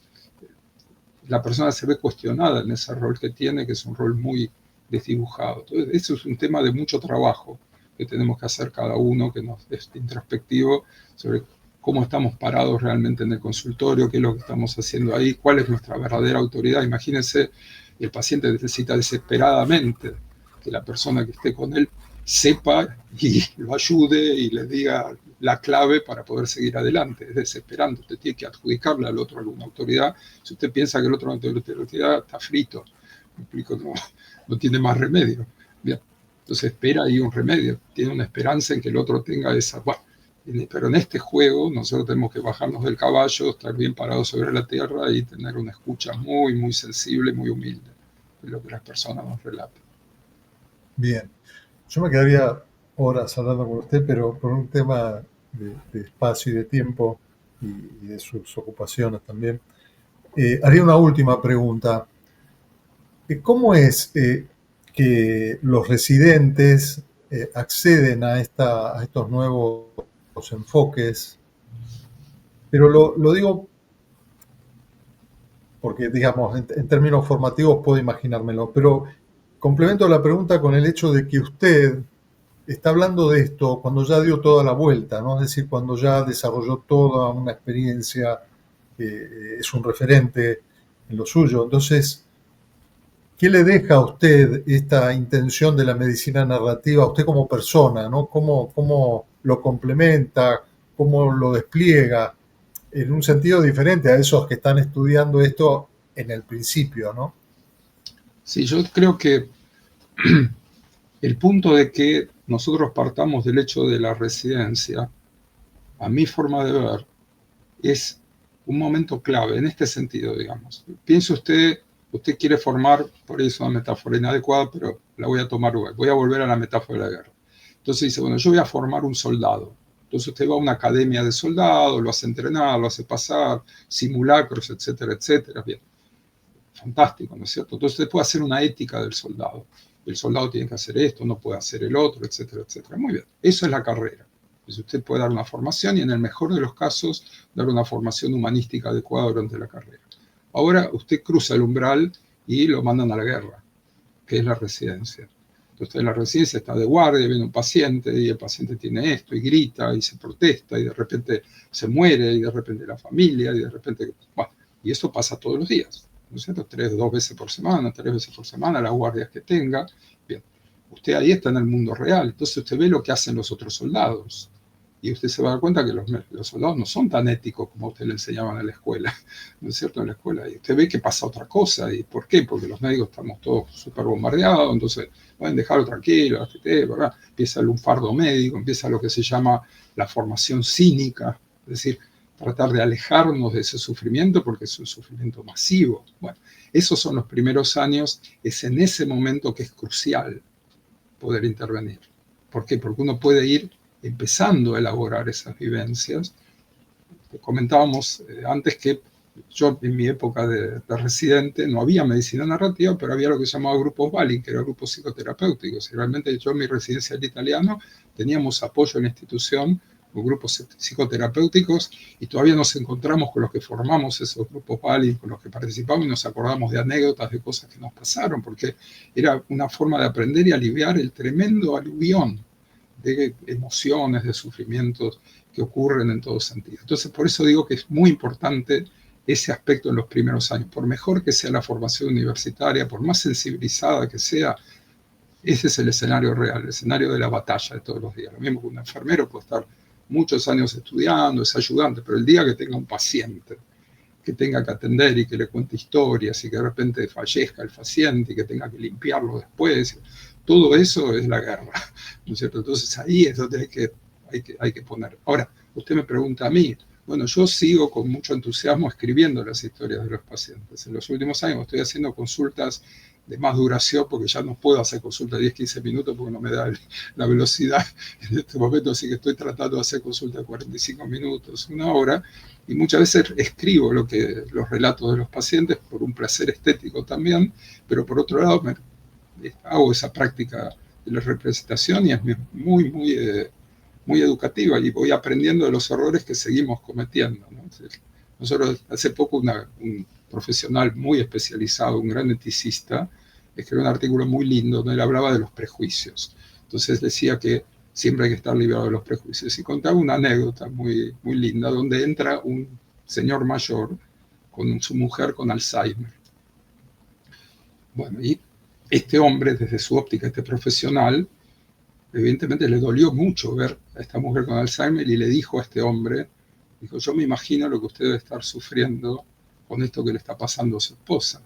la persona se ve cuestionada en ese rol que tiene, que es un rol muy desdibujado. Entonces, eso es un tema de mucho trabajo que tenemos que hacer cada uno, que nos es introspectivo, sobre cómo estamos parados realmente en el consultorio, qué es lo que estamos haciendo ahí, cuál es nuestra verdadera autoridad. Imagínense, el paciente necesita desesperadamente que la persona que esté con él sepa y lo ayude y le diga la clave para poder seguir adelante. Es desesperante. Usted tiene que adjudicarle al otro alguna autoridad. Si usted piensa que el otro no tiene autoridad, está frito. Me explico, no tiene más remedio. Bien. Entonces espera ahí un remedio. Tiene una esperanza en que el otro tenga esa... Bueno, pero en este juego nosotros tenemos que bajarnos del caballo, estar bien parados sobre la tierra y tener una escucha muy, muy sensible, muy humilde de lo que las personas nos relatan.
Bien, yo me quedaría horas hablando con usted, pero por un tema de espacio y de tiempo y de sus ocupaciones también, haría una última pregunta. ¿Cómo es que los residentes acceden a estos nuevos enfoques? Pero lo digo porque, digamos, en términos formativos puedo imaginármelo, pero complemento la pregunta con el hecho de que usted está hablando de esto cuando ya dio toda la vuelta, ¿no? Es decir, cuando ya desarrolló toda una experiencia, es un referente en lo suyo. Entonces, ¿qué le deja a usted esta intención de la medicina narrativa, a usted como persona, ¿no? ¿Cómo lo complementa? ¿Cómo lo despliega? En un sentido diferente a esos que están estudiando esto en el principio, ¿no?
Sí, yo creo que el punto de que nosotros partamos del hecho de la residencia, a mi forma de ver, es un momento clave en este sentido, digamos. Piense usted quiere formar, por ahí es una metáfora inadecuada, pero la voy a tomar, voy a volver a la metáfora de la guerra. Entonces dice, bueno, yo voy a formar un soldado. Entonces usted va a una academia de soldados, lo hace entrenar, lo hace pasar, simulacros, etcétera, etcétera. Bien, fantástico, ¿no es cierto? Entonces usted puede hacer una ética del soldado. El soldado tiene que hacer esto, no puede hacer el otro, etcétera, etcétera. Muy bien, eso es la carrera. Entonces usted puede dar una formación y en el mejor de los casos dar una formación humanística adecuada durante la carrera. Ahora usted cruza el umbral y lo mandan a la guerra, que es la residencia. Usted en la residencia está de guardia, viene un paciente y el paciente tiene esto y grita y se protesta y de repente se muere y de repente la familia y de repente, bueno, y eso pasa todos los días, ¿no es cierto? 2 veces por semana, 3 veces por semana, las guardias que tenga. Bien, usted ahí está en el mundo real, entonces usted ve lo que hacen los otros soldados. Y usted se va a dar cuenta que los soldados no son tan éticos como a usted le enseñaban en la escuela, ¿no es cierto? En la escuela. Y usted ve que pasa otra cosa. ¿Y por qué? Porque los médicos estamos todos súper bombardeados, entonces pueden dejarlo tranquilo, ¿verdad? Empieza el lunfardo médico, empieza lo que se llama la formación cínica, es decir, tratar de alejarnos de ese sufrimiento porque es un sufrimiento masivo. Bueno, esos son los primeros años, es en ese momento que es crucial poder intervenir. ¿Por qué? Porque uno puede ir empezando a elaborar esas vivencias. Comentábamos antes que yo en mi época de residente no había medicina narrativa, pero había lo que se llamaba grupos Balin, que eran grupos psicoterapéuticos. Y realmente yo en mi residencia del italiano teníamos apoyo en la institución con grupos psicoterapéuticos y todavía nos encontramos con los que formamos esos grupos Balin, con los que participamos y nos acordamos de anécdotas, de cosas que nos pasaron, porque era una forma de aprender y aliviar el tremendo aluvión de emociones, de sufrimientos que ocurren en todo sentido. Entonces, por eso digo que es muy importante ese aspecto en los primeros años. Por mejor que sea la formación universitaria, por más sensibilizada que sea, ese es el escenario real, el escenario de la batalla de todos los días. Lo mismo que un enfermero puede estar muchos años estudiando, es ayudante, pero el día que tenga un paciente que tenga que atender y que le cuente historias y que de repente fallezca el paciente y que tenga que limpiarlo después, todo eso es la guerra, ¿no es cierto? Entonces ahí es donde hay que poner. Ahora, usted me pregunta a mí, bueno, yo sigo con mucho entusiasmo escribiendo las historias de los pacientes. En los últimos años estoy haciendo consultas de más duración porque ya no puedo hacer consultas de 10, 15 minutos porque no me da la velocidad en este momento, así que estoy tratando de hacer consultas de 45 minutos, 1 hora, y muchas veces escribo los relatos de los pacientes por un placer estético también, pero por otro lado hago esa práctica de la representación y es muy educativa y voy aprendiendo de los errores que seguimos cometiendo, ¿no? Nosotros, hace poco un profesional muy especializado, un gran eticista, escribió un artículo muy lindo donde él hablaba de los prejuicios. Entonces decía que siempre hay que estar librado de los prejuicios. Y contaba una anécdota muy linda donde entra un señor mayor con su mujer con Alzheimer. Bueno, y este hombre, desde su óptica, este profesional, evidentemente le dolió mucho ver a esta mujer con Alzheimer y le dijo a este hombre, dijo, yo me imagino lo que usted debe estar sufriendo con esto que le está pasando a su esposa.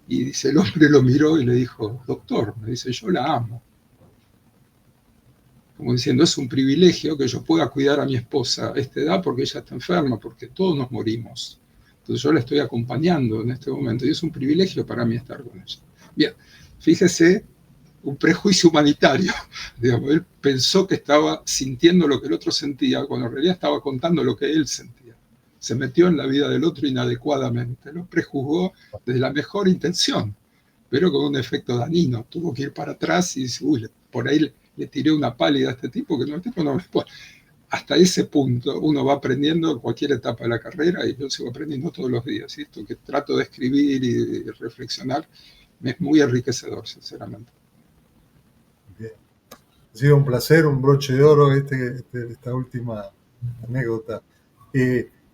Y dice, el hombre lo miró y le dijo, doctor, me dice, yo la amo. Como diciendo, es un privilegio que yo pueda cuidar a mi esposa a esta edad porque ella está enferma, porque todos nos morimos. Entonces yo la estoy acompañando en este momento y es un privilegio para mí estar con ella. Bien, fíjese, un prejuicio humanitario. Digamos, él pensó que estaba sintiendo lo que el otro sentía, cuando en realidad estaba contando lo que él sentía. Se metió en la vida del otro inadecuadamente, lo prejuzgó desde la mejor intención, pero con un efecto dañino. Tuvo que ir para atrás y dice, uy, por ahí le tiré una pálida a este tipo, que no, el tipo no me puede. Hasta ese punto uno va aprendiendo en cualquier etapa de la carrera y yo sigo aprendiendo todos los días. ¿Sí? Esto que trato de escribir y reflexionar me es muy enriquecedor, sinceramente.
Bien. Ha sido un placer, un broche de oro esta última anécdota.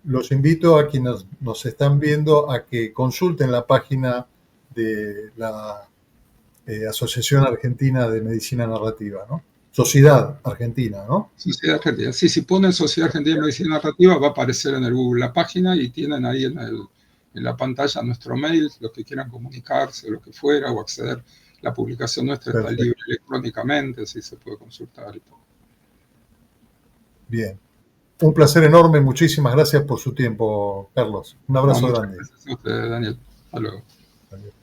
Los invito a quienes nos están viendo a que consulten la página de la Asociación Argentina de Medicina Narrativa, ¿no? Sociedad Argentina, ¿no?
Sociedad Argentina. Sí, si ponen Sociedad Argentina de Medicina Narrativa va a aparecer en el Google la página y tienen ahí en la pantalla nuestro mail, los que quieran comunicarse, lo que fuera, o acceder. La publicación nuestra Perfecto. Está libre electrónicamente, así se puede consultar y todo.
Bien. Un placer enorme, muchísimas gracias por su tiempo, Carlos. Un abrazo grande.
Gracias a usted, Daniel. Hasta luego. Adiós.